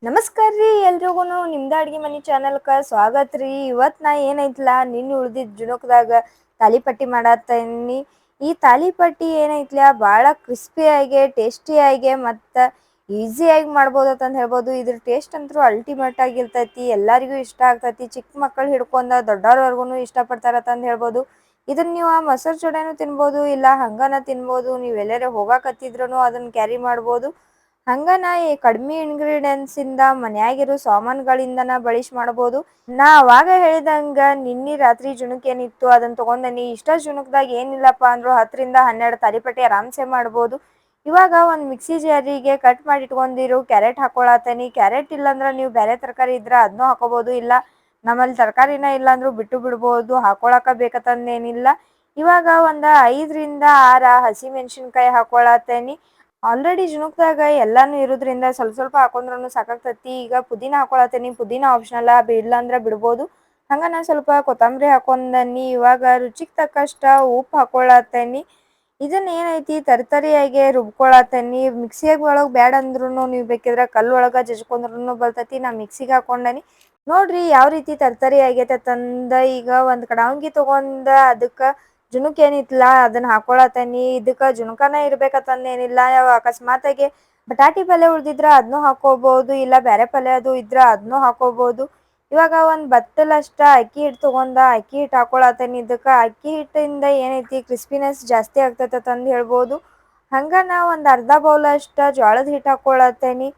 ನಮಸ್ಕಾರ ರೀ ಎಲ್ರಿಗೂ ನಿಮ್ದ ಅಡ್ಗೆ ಮನಿ ಚಾನಲ್ಕ ಸ್ವಾಗತ ರೀ. ಇವತ್ತು ನಾ ಏನೈತ್ಲ ನಿನ್ನೆ ಉಳ್ದಿದ್ದ ಜುಣುಕ್ದಾಗ ತಾಲಿಪಟ್ಟಿ ಮಾಡತ್ತೇನಿ. ಈ ತಾಲಿಪಟ್ಟಿ ಏನೈತ್ಲ ಭಾಳ ಕ್ರಿಸ್ಪಿಯಾಗಿ ಟೇಸ್ಟಿಯಾಗಿ ಮತ್ತು ಈಸಿಯಾಗಿ ಮಾಡ್ಬೋದತ್ತಂತ ಹೇಳ್ಬೋದು. ಇದ್ರ ಟೇಸ್ಟ್ ಅಂತೂ ಅಲ್ಟಿಮೇಟ್ ಆಗಿರ್ತೈತಿ, ಎಲ್ಲರಿಗೂ ಇಷ್ಟ ಆಗ್ತೈತಿ. ಚಿಕ್ಕ ಮಕ್ಕಳು ಹಿಡ್ಕೊಂಡ ದೊಡ್ಡವ್ರವರೆಗೂ ಇಷ್ಟಪಡ್ತಾರತ್ತಂತ ಹೇಳ್ಬೋದು. ಇದನ್ನ ನೀವು ಮೊಸರು ಜೋಡಿನೂ ತಿನ್ಬೋದು, ಇಲ್ಲ ಹಂಗನ ತಿನ್ಬೋದು. ನೀವು ಎಲ್ಲಾರ ಹೋಗಾಕತ್ತಿದ್ರೂ ಅದನ್ನ ಕ್ಯಾರಿ ಮಾಡ್ಬೋದು. ಹಂಗನ ಈ ಕಡಿಮೆ ಇಂಗ್ರೀಡಿಯೆಂಟ್ಸ್ ಇಂದ ಮನ್ಯಾಗಿರೋ ಸಾಮಾನುಗಳಿಂದನ ಬಳಸಿ ಮಾಡಬಹುದು. ನಾ ಅವಾಗ ಹೇಳಿದಂಗ ನಿನ್ನೆ ರಾತ್ರಿ ಜುಣುಕ್ ಏನಿತ್ತು ಅದನ್ನ ತಗೊಂಡನಿ. ಇಷ್ಟ ಜುಣುಕ್ದಾಗ ಏನಿಲ್ಲಪ್ಪ ಅಂದ್ರು 10ರಿಂದ 12 ತಾಲಿಪಟ್ಟಿ ಆರಾಮ್ಸೆ ಮಾಡ್ಬೋದು. ಇವಾಗ ಒಂದು ಮಿಕ್ಸಿ ಜಾರಿಗೆ ಕಟ್ ಮಾಡಿ ಇಟ್ಕೊಂಡಿರೋ ಕ್ಯಾರೆಟ್ ಹಾಕೊಳತನಿ. ಕ್ಯಾರೆಟ್ ಇಲ್ಲಾಂದ್ರೆ ನೀವು ಬೇರೆ ತರಕಾರಿ ಇದ್ರೆ ಅದನ್ನೂ ಹಾಕೋಬಹುದು, ಇಲ್ಲ ನಮ್ಮಲ್ಲಿ ತರಕಾರಿನ ಇಲ್ಲಾಂದ್ರೂ ಬಿಟ್ಟು ಬಿಡ್ಬೋದು, ಹಾಕೊಳಕ ಬೇಕಂತಂದೇನಿಲ್ಲ. ಇವಾಗ ಒಂದು 5ರಿಂದ 6 ಹಸಿ ಮೆಣಸಿನ್ಕಾಯಿ ಹಾಕೊಳತೇನಿ. ಆಲ್ರೆಡಿ ಜುಣುಕ್ದಾಗ ಎಲ್ಲಾನು ಇರೋದ್ರಿಂದ ಸ್ವಲ್ಪ ಸ್ವಲ್ಪ ಹಾಕೊಂಡ್ರೂ ಸಾಕಾಗ್ತತಿ. ಈಗ ಪುದೀನ ಹಾಕೊಳತೇನಿ, ಪುದೀನ ಆಪ್ಷನಲ್, ಇಲ್ಲಾಂದ್ರೆ ಬಿಡ್ಬೋದು. ಹಂಗ ನಾನು ಸ್ವಲ್ಪ ಕೊತ್ತಂಬರಿ ಹಾಕೊಂಡನಿ. ಇವಾಗ ರುಚಿಗೆ ತಕ್ಕಷ್ಟ ಉಪ್ಪು ಹಾಕೊಳತೇನಿ. ಇದನ್ನ ಏನೈತಿ ತರಿಯಾಗಿ ರುಬ್ಕೊಳತೇನಿ. ಮಿಕ್ಸಿಯಾಗ ಒಳಗೆ ಬ್ಯಾಡ ಅಂದ್ರೂ ನೀವು ಬೇಕಿದ್ರೆ ಕಲ್ಲೊಳಗೆ ಜಜ್ಕೊಂಡ್ರೂ ಬರ್ತೈತಿ. ನಾ ಮಿಕ್ಸಿಗೆ ಹಾಕೊಂಡನಿ. ನೋಡ್ರಿ ಯಾವ ರೀತಿ ತರ್ತರಿ ಆಗೈತೆ ತಂದ. ಈಗ ಒಂದು ಕಡಾವಂಗಿ ತಗೊಂಡ ಅದಕ್ಕೆ ಜುಣುಕ್ ಏನಿತ್ಲ ಅದನ್ನ ಹಾಕೊಳತೇನಿ. ಇದಕ್ಕೆ ಜುಣುಕನ ಇರ್ಬೇಕಂತಂದೇನಿಲ್ಲ. ಅಕಸ್ಮಾತಾಗಿ ಬಟಾಟಿ ಪಲ್ಯ ಉಳ್ದಿದ್ರ ಅದನ್ನೂ ಹಾಕೋಬಹುದು, ಇಲ್ಲ ಬೇರೆ ಪಲ್ಯ ಅದು ಇದ್ರ ಅದನ್ನೂ ಹಾಕೋಬಹುದು. ಇವಾಗ ಒಂದು ಬತ್ತಲಷ್ಟ ಅಕ್ಕಿ ಹಿಟ್ಟು ತಗೊಂಡ ಅಕ್ಕಿ ಹಿಟ್ಟು ಹಾಕೊಳತೇನಿ. ಇದಕ್ಕೆ ಅಕ್ಕಿ ಹಿಟ್ಟಿಂದ ಏನೈತಿ ಕ್ರಿಸ್ಪಿನೆಸ್ ಜಾಸ್ತಿ ಆಗ್ತೈತಂದು ಹೇಳ್ಬೋದು. ಹಂಗ ನಾ ಒಂದು ಅರ್ಧ ಬೌಲ್ ಅಷ್ಟ ಜೋಳದ ಹಿಟ್ಟು ಹಾಕೊಳತೇನಿ.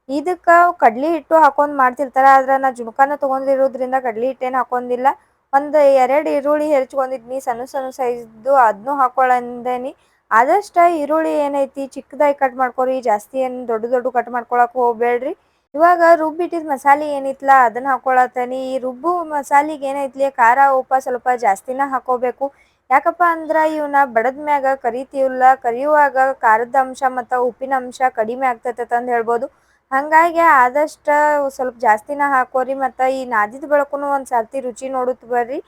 ಇದಕ್ಕೆ ಕಡ್ಲಿ ಹಿಟ್ಟು ಹಾಕೊಂಡು ಮಾಡ್ತಿರ್ತಾರೆ, ಆದ್ರೆ ನಾ ಜುಣುಕನ ತೊಗೊಂಡಿರೋದ್ರಿಂದ ಕಡ್ಲಿ ಹಿಟ್ಟೇನು ಹಾಕೊಂಡಿಲ್ಲ. ಒಂದು 2 ಈರುಳ್ಳಿ ಹೆಚ್ಕೊಂಡಿದ್ನಿ ಸಣ್ಣ ಸಣ್ಣ ಸೈಜ್ದು, ಅದನ್ನೂ ಹಾಕೊಳ್ಳಂದೇನಿ. ಆದಷ್ಟು ಈರುಳ್ಳಿ ಏನೈತಿ ಚಿಕ್ಕದಾಗಿ ಕಟ್ ಮಾಡ್ಕೊರಿ, ಜಾಸ್ತಿ ಏನು ದೊಡ್ಡ ದೊಡ್ಡ ಕಟ್ ಮಾಡ್ಕೊಳಕ್ಕೆ ಹೋಗ್ಬೇಡ್ರಿ. ಇವಾಗ ರುಬ್ಬಿಟ್ಟಿದ ಮಸಾಲೆ ಏನಿತ್ಲ ಅದನ್ನ ಹಾಕೊಳತೇನಿ. ಈ ರುಬ್ಬು ಮಸಾಲಿಗೆ ಏನೈತ್ಲಿ ಖಾರ ಉಪ್ಪ ಸ್ವಲ್ಪ ಜಾಸ್ತಿನ ಹಾಕೋಬೇಕು. ಯಾಕಪ್ಪ ಅಂದ್ರೆ ಇವನ್ನ ಬಡದ ಮ್ಯಾಗ ಕರಿತೀವಲ್ಲ, ಕರಿಯುವಾಗ ಖಾರದ ಅಂಶ ಮತ್ತು ಉಪ್ಪಿನ ಅಂಶ ಕಡಿಮೆ ಆಗ್ತೈತಂದು ಹೇಳ್ಬೋದು. ಹಾಗಾಗಿ ಆದಷ್ಟು ಸ್ವಲ್ಪ ಜಾಸ್ತಿನ ಹಾಕೋರಿ. ಮತ್ತು ಈ ನಾದಿದ ಬಳಕೂ ಒಂದು ಸರ್ತಿ ರುಚಿ ನೋಡುತ್ತ ಬರ್ರಿ.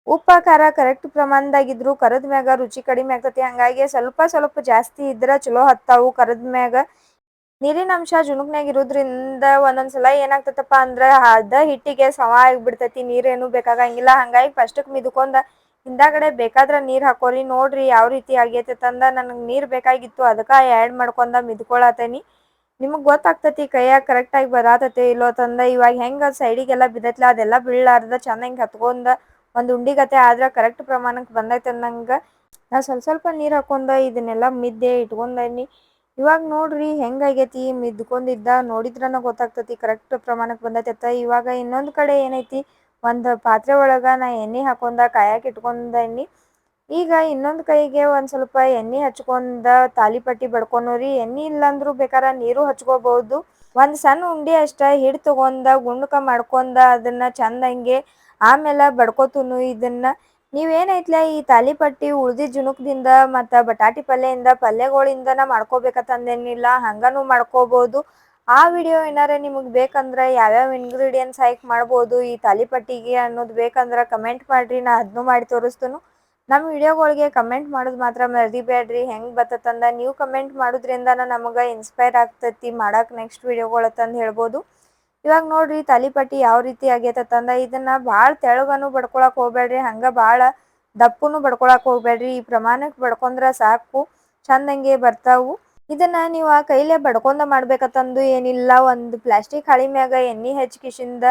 ಉಪ್ಪ ಖಾರ ಕರೆಕ್ಟ್ ಪ್ರಮಾಣದಾಗಿದ್ರು ಕರದ ಮ್ಯಾಗ ರುಚಿ ಕಡಿಮೆ ಆಗ್ತೈತಿ. ಹಾಗಾಗಿ ಸ್ವಲ್ಪ ಸ್ವಲ್ಪ ಜಾಸ್ತಿ ಇದ್ರೆ ಚಲೋ ಹತ್ತಾವು ಕರದ ಮ್ಯಾಗ. ನೀರಿನ ಅಂಶ ಜುಣುಕ್ನಾಗ ಇರೋದ್ರಿಂದ ಒಂದೊಂದ್ಸಲ ಏನಾಗ್ತೈತಪ್ಪ ಅಂದ್ರೆ ಅದ ಹಿಟ್ಟಿಗೆ ಸಮ ಆಗಿಬಿಡ್ತೈತಿ, ನೀರೇನು ಬೇಕಾಗಂಗಿಲ್ಲ. ಹಾಗಾಗಿ ಫಸ್ಟಿಗೆ ಮಿದ್ಕೊಂಡ ಹಿಂದಾಗಡೆ ಬೇಕಾದ್ರೆ ನೀರು ಹಾಕೋರಿ. ನೋಡ್ರಿ ಯಾವ ರೀತಿ ಆಗೈತೆ ತಂದ. ನನಗೆ ನೀರು ಬೇಕಾಗಿತ್ತು, ಅದಕ್ಕೆ ಆ್ಯಡ್ ಮಾಡ್ಕೊಂಡ ಮಿದ್ಕೊಳತೇನಿ. ನಿಮಗೆ ಗೊತ್ತಾಗ್ತೈತಿ ಕೈಯಾಗ ಕರೆಕ್ಟಾಗಿ ಬರತೈತೆ ಇಲ್ಲೋ ತಂದ. ಇವಾಗ ಹೆಂಗೆ ಸೈಡಿಗೆಲ್ಲ ಬಿದ್ದೈತ್ಲ ಅದೆಲ್ಲ ಬೀಳಾರ್ದ ಚೆಂದ ಹಿಂಗೆ ಹತ್ಕೊಂಡ ಒಂದು ಉಂಡಿಗತೆ ಆದ್ರೆ ಕರೆಕ್ಟ್ ಪ್ರಮಾಣಕ್ಕೆ ಬಂದೈತೆ ಅನ್ನಂಗೆ ನಾ ಸ್ವಲ್ಪ ಸ್ವಲ್ಪ ನೀರು ಹಾಕೊಂಡ ಇದನ್ನೆಲ್ಲ ಮಿದ್ದೆ ಇಟ್ಕೊಂಡೇನಿ. ಇವಾಗ ನೋಡ್ರಿ ಹೆಂಗಾಗೈತಿ ಮಿದ್ಕೊಂಡಿದ್ದ ನೋಡಿದ್ರನ ಗೊತ್ತಾಗ್ತೈತಿ ಕರೆಕ್ಟ್ ಪ್ರಮಾಣಕ್ಕೆ ಬಂದೈತೆ. ಇವಾಗ ಇನ್ನೊಂದು ಕಡೆ ಏನೈತಿ ಒಂದು ಪಾತ್ರೆ ಒಳಗೆ ನಾ ಎಣ್ಣೆ ಹಾಕೊಂಡ ಕಾಯಕ್ಕೆ ಇಟ್ಕೊಂಡೇನಿ. ಈಗ ಇನ್ನೊಂದು ಕೈಗೆ ಒಂದು ಸ್ವಲ್ಪ ಎಣ್ಣೆ ಹಚ್ಕೊಂಡ ತಾಲಿಪಟ್ಟಿ ಬಡ್ಕೊನೋರಿ. ಎಣ್ಣೆ ಇಲ್ಲಾಂದ್ರೂ ಬೇಕಾದ್ರೆ ನೀರು ಹಚ್ಕೋಬಹುದು. ಒಂದು ಸಣ್ಣ ಉಂಡೆ ಅಷ್ಟ ಹಿಟ್ಟು ತಗೊಂಡ ಗುಂಡ್ಕ ಮಾಡ್ಕೊಂಡ ಅದನ್ನ ಚಂದಂಗೆ ಆಮೇಲೆ ಬಡ್ಕೋತುನು. ಇದನ್ನ ನೀವೇನೈತ್ಲ ಈ ತಾಲಿಪಟ್ಟಿ ಉಳ್ದಿದ್ದ ಜುಣುಕ್ದಿಂದ ಮತ್ತು ಬಟಾಟಿ ಪಲ್ಯದಿಂದ ಪಲ್ಯಗಳಿಂದನ ಮಾಡ್ಕೋಬೇಕಂತಂದೇನಿಲ್ಲ, ಹಂಗನೂ ಮಾಡ್ಕೋಬಹುದು. ಆ ವಿಡಿಯೋ ಏನಾರ ನಿಮಗೆ ಬೇಕಂದ್ರೆ ಯಾವ್ಯಾವ ಇಂಗ್ರೀಡಿಯೆಂಟ್ಸ್ ಹಾಕಿ ಮಾಡ್ಬೋದು ಈ ತಾಲಿಪಟ್ಟಿಗೆ ಅನ್ನೋದು ಬೇಕಂದ್ರೆ ಕಮೆಂಟ್ ಮಾಡಿರಿ, ನಾ ಅದನ್ನೂ ಮಾಡಿ ತೋರಿಸ್ತೇನೆ. ನಮ್ಮ ವಿಡಿಯೋಗಳಿಗೆ ಕಮೆಂಟ್ ಮಾಡೋದು ಮಾತ್ರ ಮರಿಬೇಡ್ರಿ. ಹೆಂಗೆ ಬರ್ತದಂದ ನೀವು ಕಮೆಂಟ್ ಮಾಡೋದ್ರಿಂದ ನಮಗೆ ಇನ್ಸ್ಪೈರ್ ಆಗ್ತೈತಿ ಮಾಡಕ್ಕೆ ನೆಕ್ಸ್ಟ್ ವಿಡಿಯೋಗಳತ್ತಂದು ಹೇಳ್ಬೋದು. ಇವಾಗ ನೋಡ್ರಿ ತಾಲಿಪಟ್ಟಿ ಯಾವ ರೀತಿ ಆಗೈತಂದ. ಇದನ್ನ ಭಾಳ ತೆಳಗನು ಬಡ್ಕೊಳಕ್ಕೆ ಹೋಗ್ಬೇಡ್ರಿ, ಹಂಗೆ ಭಾಳ ದಪ್ಪನು ಬಡ್ಕೊಳಕ್ಕೆ ಹೋಗ್ಬೇಡ್ರಿ. ಈ ಪ್ರಮಾಣಕ್ಕೆ ಬಡ್ಕೊಂಡ್ರೆ ಸಾಕು, ಚಂದಂಗೆ ಬರ್ತಾವು. ಇದನ್ನ ನೀವು ಆ ಕೈಲೇ ಬಡ್ಕೊಂಡ ಮಾಡ್ಬೇಕಂತಂದು ಏನಿಲ್ಲ. ಒಂದು ಪ್ಲಾಸ್ಟಿಕ್ ಹಾಳಿ ಮ್ಯಾಗ ಎಣ್ಣೆ ಹಚ್ಕಿಸಿಂದ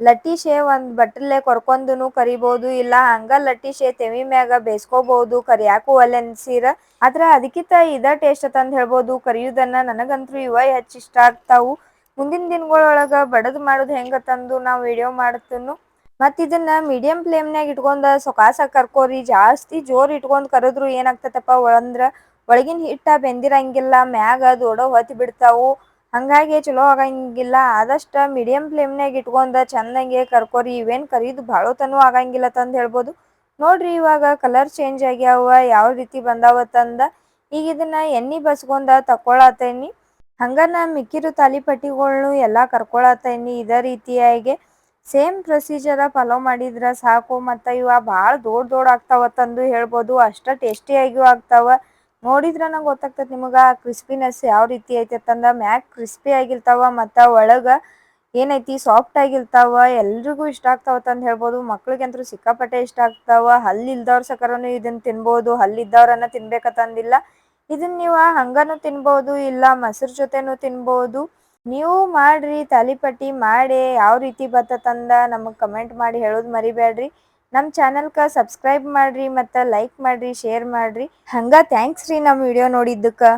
ಲಟ್ಟಿಸೆ ಒಂದು ಬಟ್ಟಲೇ ಕೊರ್ಕೊಂಡೂ ಕರಿಬೋದು, ಇಲ್ಲ ಹಂಗೆ ಲಟ್ಟಿಸೆ ತೆವಿ ಮ್ಯಾಗ ಬೇಯಿಸ್ಕೋಬಹುದು ಕರಿಯಾಕು ಒಲೆನ್ಸೀರ. ಆದ್ರೆ ಅದಕ್ಕಿಂತ ಇದ ಟೇಸ್ಟ್ ಅಂತಂದು ಹೇಳ್ಬೋದು ಕರಿಯುದನ್ನ. ನನಗಂತೂ ಇವ ಹೆಚ್ಚು ಇಷ್ಟ ಆಗ್ತಾವು. ಮುಂದಿನ ದಿನಗಳೊಳಗೆ ಬಡದು ಮಾಡೋದು ಹೆಂಗತ್ತಂದು ನಾವು ವಿಡಿಯೋ ಮಾಡ್ತೇನೆ. ಮತ್ತು ಇದನ್ನ ಮೀಡಿಯಂ ಫ್ಲೇಮ್ನಾಗ ಇಟ್ಕೊಂಡು ಸೊಕಾಸ ಕರ್ಕೋರಿ. ಜಾಸ್ತಿ ಜೋರು ಇಟ್ಕೊಂಡು ಕರೆದ್ರು ಏನಾಗ್ತೈತಪ್ಪ ಅಂದ್ರೆ ಒಳಗಿನ ಹಿಟ್ಟ ಬೆಂದಿರಂಗಿಲ್ಲ, ಮ್ಯಾಗ ದೊಡ್ಡ ಹೊತ್ತಿ ಬಿಡ್ತಾವು, ಹಂಗಾಗಿ ಚಲೋ ಆಗಂಗಿಲ್ಲ. ಆದಷ್ಟು ಮೀಡಿಯಂ ಫ್ಲೇಮ್ನಾಗ ಇಟ್ಕೊಂಡು ಚಂದಂಗೆ ಕರ್ಕೋರಿ. ಇವೇನು ಕರಿದು ಭಾಳೋತನೂ ಆಗಂಗಿಲ್ಲ ತಂದು ಹೇಳ್ಬೋದು. ನೋಡ್ರಿ ಇವಾಗ ಕಲರ್ ಚೇಂಜ್ ಆಗ್ಯಾವ ಯಾವ ರೀತಿ ಬಂದಾವತ್ತಂದ. ಈಗ ಇದನ್ನ ಎಣ್ಣೆ ಬಸ್ಕೊಂಡ ತಕ್ಕೊಳತೇನಿ. ಹಂಗೆ ನಾ ಮಿಕ್ಕಿರೋ ತಾಲಿಪಟ್ಟಿಗಳ್ನು ಎಲ್ಲ ಕರ್ಕೊಳತೇನಿ. ಇದೇ ರೀತಿಯಾಗಿ ಸೇಮ್ ಪ್ರೊಸೀಜರ ಫಾಲೋ ಮಾಡಿದ್ರೆ ಸಾಕು. ಮತ್ತು ಇವ ಭಾಳ ದೊಡ್ಡ ಆಗ್ತಾವತ್ತಂದು ಹೇಳ್ಬೋದು, ಅಷ್ಟು ಟೇಸ್ಟಿಯಾಗಿಯೂ ಆಗ್ತಾವ. ನೋಡಿದ್ರೆ ನಂಗೆ ಗೊತ್ತಾಗ್ತದೆ ನಿಮಗೆ ಕ್ರಿಸ್ಪಿನೆಸ್ ಯಾವ ರೀತಿ ಐತಂದ. ಮ್ಯಾಗ ಕ್ರಿಸ್ಪಿ ಆಗಿರ್ತಾವ ಮತ್ತು ಒಳಗೆ ಏನೈತಿ ಸಾಫ್ಟ್ ಆಗಿರ್ತಾವ, ಎಲ್ರಿಗೂ ಇಷ್ಟ ಆಗ್ತಾವತ್ತ ಹೇಳ್ಬೋದು. ಮಕ್ಳಿಗಂತೂ ಸಿಕ್ಕಾಪಟ್ಟೆ ಇಷ್ಟ ಆಗ್ತಾವ. ಹಲ್ಲಿಲ್ದವ್ರ ಸಕರನು ಇದನ್ನ ತಿನ್ಬೋದು, ಹಲ್ಲಿದ್ದವ್ರನ್ನ ತಿನ್ಬೇಕಂತಂದಿಲ್ಲ. ಇದನ್ನ ನೀವು ಹಂಗನು ತಿನ್ಬೋದು, ಇಲ್ಲ ಮೊಸರು ಜೊತೆನೂ ತಿನ್ಬೋದು. ನೀವು ಮಾಡ್ರಿ ತಾಲಿಪಟ್ಟಿ ಮಾಡಿ ಯಾವ ರೀತಿ ಬರ್ತತಂದ ನಮಗೆ ಕಮೆಂಟ್ ಮಾಡಿ ಹೇಳೋದು ಮರಿಬೇಡ್ರಿ. ನಮ್ಮ ಚಾನಲ್ಕ ಸಬ್ಸ್ಕ್ರೈಬ್ ಮಾಡ್ರಿ, ಮತ್ತು ಲೈಕ್ ಮಾಡ್ರಿ, ಶೇರ್ ಮಾಡ್ರಿ. ಹಂಗ ಥ್ಯಾಂಕ್ಸ್ ರೀ ನಮ್ಮ ವಿಡಿಯೋ ನೋಡಿದ್ದಕ್ಕೆ.